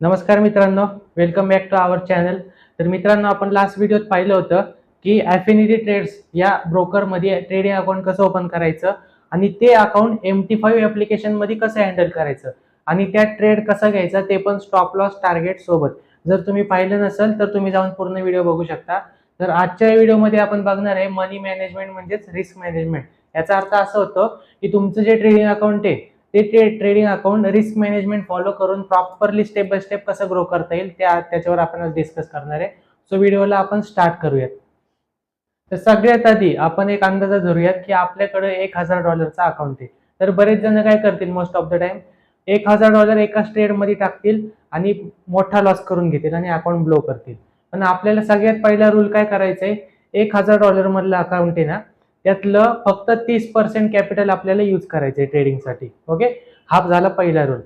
नमस्कार मित्रांनो, welcome back to our channel. तर मित्रांनो, आपण लास्ट व्हिडिओत पाहिलं होतं की अफिनिटी ट्रेड्स या ब्रोकरमध्ये ट्रेडिंग अकाउंट कसं ओपन करायचं आणि ते अकाउंट MT5 ॲप्लिकेशनमध्ये कसं हँडल करायचं आणि त्यात ट्रेड कसा घ्यायचा ते पण स्टॉप लॉस टार्गेट सोबत. जर तुम्ही पाहिलं नसेल तर तुम्ही जाऊन पूर्ण व्हिडिओ बघू शकता. तर आजच्या व्हिडिओमध्ये आपण बघणार आहे मनी मॅनेजमेंट म्हणजेच रिस्क मॅनेजमेंट. याचा अर्थ असा होतो की तुमचं जे ट्रेडिंग अकाउंट आहे ते trading account risk management follow करून प्रॉपरली स्टेप बाय स्टेप कसं ग्रो करता येईल त्याच्यावर आपण आज डिस्कस करणार आहे. सो व्हिडिओला आपण स्टार्ट करूयात. तर सगळ्यात आधी आपण एक अंदाजा धरूयात की आपल्याकडे $1000 अकाउंट आहे. तर बरेच जण काय करतील, मोस्ट ऑफ द टाइम $1000 एकाच ट्रेड मध्ये टाकतील आणि मोठा लॉस करून घेतील आणि अकाउंट ब्लो करतील. पण आपल्याला सगळ्यात पहिला रूल काय करायचा आहे, $1000 मधलं अकाउंट आहे ना, त्यातलं फक्त 30% कॅपिटल आपल्याला यूज करायचं आहे ट्रेडिंगसाठी. ओके, हा झाला पहिला रूल.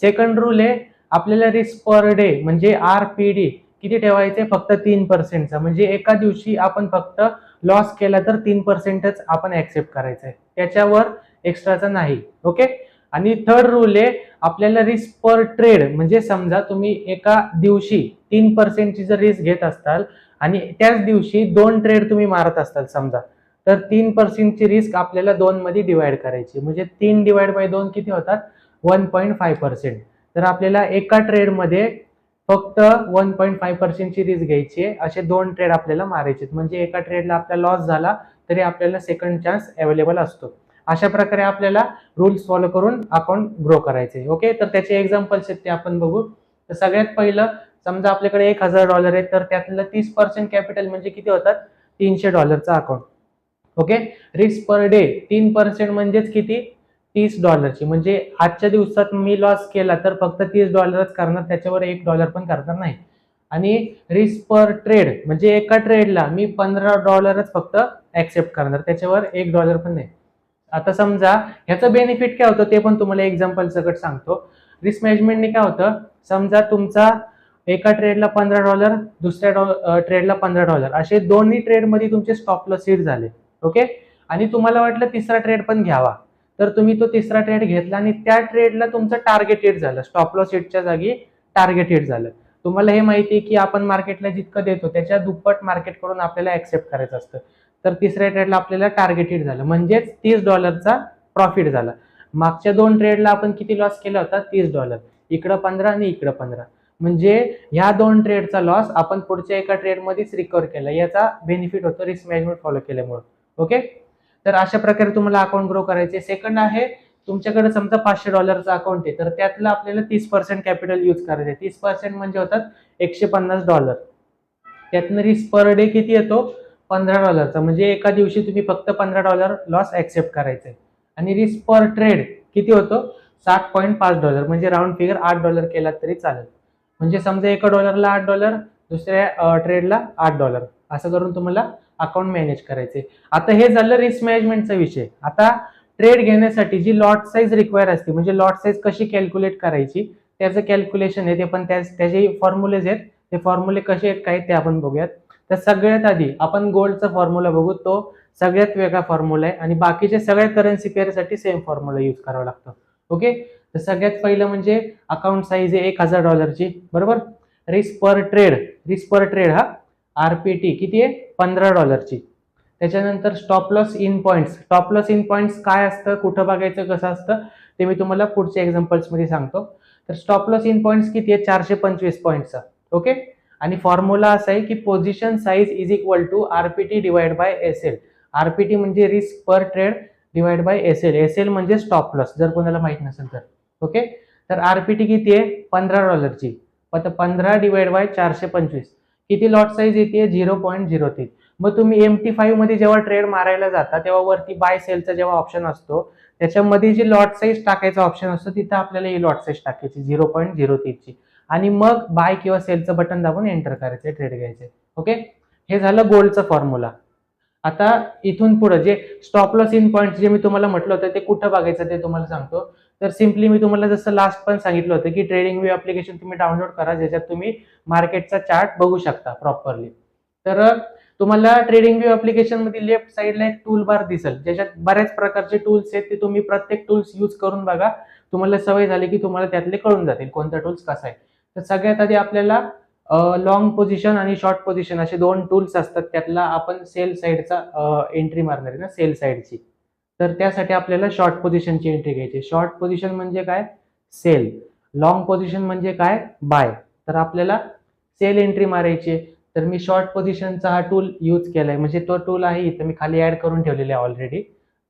सेकंड रूल आहे आपल्याला रिस्क पर डे म्हणजे RPD किती ठेवायचे, फक्त 3%चा. म्हणजे एका दिवशी आपण फक्त लॉस केला तर 3%च आपण ऍक्सेप्ट करायचं आहे, त्याच्यावर एक्स्ट्राचा नाही. ओके. आणि थर्ड रूल आहे आपल्याला रिस्क पर ट्रेड म्हणजे समजा तुम्ही एका दिवशी 3%ची जर रिस्क घेत असताल आणि त्याच दिवशी 2 ट्रेड तुम्ही मारत असताल समजा, तर 3%ची रिस्क आपल्याला 2 मध्ये डिवाइड करायची. म्हणजे 3 डिवाइड बाय 2 किती होतात, 1.5%. तर आपल्याला एका ट्रेडमध्ये फक्त 1.5%ची रिस्क घ्यायची आहे. असे 2 ट्रेड आपल्याला मारायचे. म्हणजे एका ट्रेडला आपला लॉस झाला तरी आपल्याला सेकंड चान्स अवेलेबल असतो. अशा प्रकारे आपल्याला रूल्स फॉलो करून अकाउंट ग्रो करायचे. ओके, तर त्याचे एक्झाम्पल्स आहेत ते आपण बघू. तर सगळ्यात पहिलं, समजा आपल्याकडे $1000 आहे, तर त्यातलं 30% कॅपिटल म्हणजे किती होतात, $300 account. Okay. Risk per day 3% म्हणजेच किती, $30. म्हणजे आजच्या दिवसात मी लॉस केला तर फक्त $30 करणार, त्याच्यावर $1 पण करणार नाही. आणि रिस्क पर ट्रेड म्हणजे एका ट्रेडला मी $15 फक्त ऍक्सेप्ट करणार, त्याच्यावर $1 पण नाही. आता समजा ह्याचं बेनिफिट काय होतं ते पण तुम्हाला एक्झाम्पल सकट सांगतो. रिस्क मॅनेजमेंटने काय होतं, समजा तुमचा एका ट्रेडला $15, दुसऱ्या ट्रेडला $15, असे दोन्ही ट्रेडमध्ये तुमचे स्टॉप लॉस हिट झाले. ओके. आणि तुम्हाला वाटलं तिसरा ट्रेड पण घ्यावा, तर तुम्ही तो तिसरा ट्रेड घेतला आणि त्या ट्रेडला तुमचं टार्गेट हिट झालं, स्टॉप लॉस हिटच्या जागी टार्गेट हिट झालं. तुम्हाला हे माहिती आहे की आपण मार्केटला जितकं देतो त्याच्या दुप्पट मार्केट कडून आपल्याला ऍक्सेप्ट करायचं असतं. तर तिसऱ्या ट्रेडला आपल्याला टार्गेट हिट झालं, म्हणजेच $30चा प्रॉफिट झाला. मागच्या 2 ट्रेडला आपण किती लॉस केला होता, $30. इकडं 15 आणि इकडं 15. म्हणजे ह्या 2 ट्रेडचा लॉस आपण पुढच्या एका ट्रेडमध्येच रिकव्हर केला. याचा बेनिफिट होतो रिस्क मॅनेजमेंट फॉलो केल्यामुळे. ओके. तर अशा प्रकारे तुम्हाला अकाउंट ग्रो करायचे. सेकंड आहे, तुमच्याकडे समजा $500चा अकाउंट आहे, तर त्यातलं आपल्याला 30% कॅपिटल यूज करायचं आहे. 30% म्हणजे होतात $150. त्यातनं रिस्क पर डे किती येतो, $15चा. म्हणजे एका दिवशी तुम्ही फक्त $15 लॉस ऍक्सेप्ट करायचे. आणि रिस्क पर ट्रेड किती होतो, $7.5. म्हणजे राऊंड फिगर $8 केला तरी चालेल. म्हणजे समजा एका डॉलरला $8, दुसऱ्या ट्रेडला $8, असं करून तुम्हाला अकाउंट मॅनेज करायचे. आता हे झालं रिस्क मॅनेजमेंटचा विषय. आता ट्रेड घेण्यासाठी जी लॉट साईज रिक्वायर असते, म्हणजे लॉट साईज कशी कॅल्क्युलेट करायची त्याचं कॅल्क्युलेशन आहे, ते पण त्याचे फॉर्म्युलेज आहेत. ते फॉर्म्युले कसे आहेत काय ते आपण बघूयात. तर सगळ्यात आधी आपण गोल्डचा फॉर्म्युला बघू. तो सगळ्यात वेगळा फॉर्म्युला आहे आणि बाकीच्या सगळ्या करन्सी पेअरसाठी सेम फॉर्म्युला यूज करावा लागतो. ओके. तर सगळ्यात पहिलं म्हणजे अकाउंट साईज आहे $1000ची, बरोबर. रिस्क पर ट्रेड हा RPT किती आहे, $15ची. त्याच्यानंतर stop loss in points. Stop loss in points काय असतं, कुठं बघायचं, कसं असतं ते मी तुम्हाला पुढच्या एक्झाम्पल्स मध्ये सांगतो. तर स्टॉप लॉस इन पॉइंट्स किती आहे, 425 पॉईंटचा. ओके. आणि फॉर्म्युला असा आहे की position size is equal to RPT divide by SL. RPT म्हणजे risk per trade divide by SL. SL म्हणजे स्टॉप लॉस, जर कोणाला माहित नसेल तर. ओके. तर RPT किती आहे, $15ची. आता 15 डिवाइड बाय 425 किती लॉट साईज येते, 0.03. मग तुम्ही MT5 मध्ये जेव्हा ट्रेड मारायला जाता तेव्हा वरती बाय सेलचा जेव्हा ऑप्शन असतो त्याच्यामध्ये जी लॉट साईज टाकायचा ऑप्शन असतो तिथं आपल्याला ही लॉट साईज टाकायची 0.03 ची आणि मग बाय किंवा सेलचं बटन दाबून एंटर करायचे, ट्रेड घ्यायचे. ओके. हे झालं गोल्डचा फॉर्म्युला. आता इथून पुढे जे स्टॉप लॉस इन पॉइंट जे मी तुम्हाला म्हटलं होतं ते कुठं बघायचं ते तुम्हाला सांगतो. तर सिम्पली मी तुम्हाला जसं लास्ट पण सांगितलं होतं की ट्रेडिंग व्यू ऍप्लिकेशन तुम्ही डाउनलोड करा, ज्याच्यात तुम्ही मार्केटचा चार्ट बघू शकता प्रॉपरली. तर तुम्हाला ट्रेडिंग व्यू ऍप्लिकेशन मध्ये लेफ्ट साइडला एक टूल बार दिसेल, ज्याच्यात बऱ्याच प्रकारचे टूल्स आहेत. ते तुम्ही प्रत्येक टूल्स यूज करून बघा. तुम्हाला सवय झाली की तुम्हाला त्यातले कळून जातील कोणता टूल्स कसा आहे. तर सगळ्यात आधी आपल्याला लॉंग पोझिशन आणि शॉर्ट पोझिशन असे दोन टूल्स असतात, त्यातला आपण सेल साईडचा एंट्री मारणार आहे ना, सेल साईडची. तर त्यासाठी आपल्याला शॉर्ट पोझिशनची एंट्री घ्यायची. शॉर्ट पोझिशन म्हणजे काय? सेल. लॉंग पोझिशन म्हणजे काय? बाय. तर आपल्याला सेल एंट्री मारायची. तर मी शॉर्ट पोझिशनचा हा टूल यूज केलाय, म्हणजे तो टूल आहे इथं मी खाली ऍड करून ठेवलेला आहे ऑलरेडी.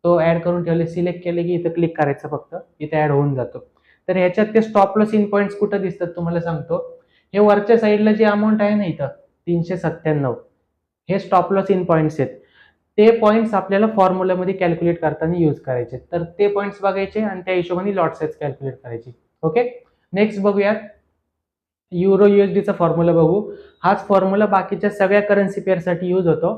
तो ऍड करून ठेवले, सिलेक्ट केले की इथं क्लिक करायचं, फक्त इथे ऍड होऊन जातो. तर ह्याच्यात ते स्टॉप लॉस इन पॉईंट्स कुठं दिसतात तुम्हाला सांगतो. हे वरच्या साईडला जे अमाऊंट आहे ना इथं 397, हे स्टॉप लॉस इन पॉईंट्स आहेत. ते पॉईंट्स आपल्याला फॉर्म्युलामध्ये कॅल्क्युलेट करताना यूज करायचे. तर ते पॉईंट्स बघायचे आणि त्या हिशोबाने लॉट साईज कॅल्क्युलेट करायची. ओके, नेक्स्ट बघूयात युरो युएसडीचा फॉर्म्युला बघू. हाच फॉर्म्युला बाकीच्या सगळ्या करन्सी पेअरसाठी यूज होतो.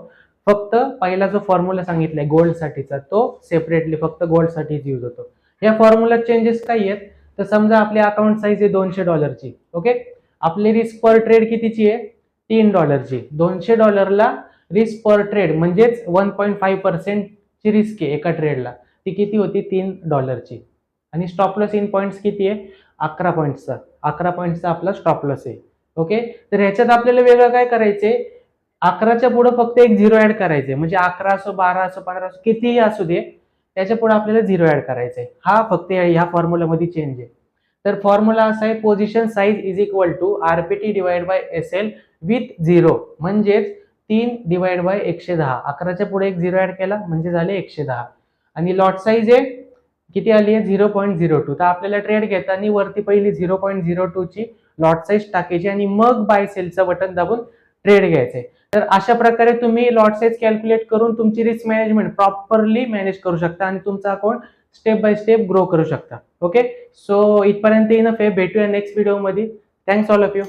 फक्त पहिला जो फॉर्म्युला सांगितलाय गोल्डसाठीचा, तो सेपरेटली फक्त गोल्डसाठीच यूज होतो. या फॉर्म्युला चेंजेस काय आहेत? तर समजा आपली अकाउंट साईज आहे $200, ओके. आपली रिस्क पर ट्रेड कितीची आहे? $3. $200 रिस्क पर ट्रेड म्हणजेच 1.5% ची रिस्क आहे एका ट्रेडला. ती किती होती? $3. आणि स्टॉप लॉस इन पॉईंट्स किती आहे? 11 पॉईंट्सचा. 11 पॉईंट्सचा आपला स्टॉप लॉस आहे. ओके, तर ह्याच्यात आपल्याला वेगळं काय करायचंय? 11च्या पुढे फक्त एक झिरो ऍड करायचंय, म्हणजे 11 असो, 12 असो, 15 असो, कितीही असू दे, त्याच्या पुढे आपल्याला झिरो ऍड करायचंय. हा फक्त ह्या फॉर्म्युलामध्ये चेंज आहे. तर फॉर्म्युला असा आहे, position size is equal to RPT divide by SL with zero, म्हणजेच 3/110. 11च्या पुढे एक झिरो ऍड केला म्हणजे झाले 110. आणि लॉट साईज आहे किती आली आहे? 0.02. तर आपल्याला ट्रेड घेताना वरती पहिली 0.02 ची लॉट साईज टाकायची आणि मग बाय सेलचं बटन दाबून ट्रेड घ्यायचंय. तर अशा प्रकारे तुम्ही लॉट साईज कॅल्क्युलेट करून तुमची रिस्क मॅनेजमेंट प्रॉपरली मॅनेज करू शकता आणि तुमचा account step by step grow करू शकता. ओके, सो इथपर्यंत इनफ आहे. भेटूया नेक्स्ट व्हिडिओ मध्ये. Thanks all of you.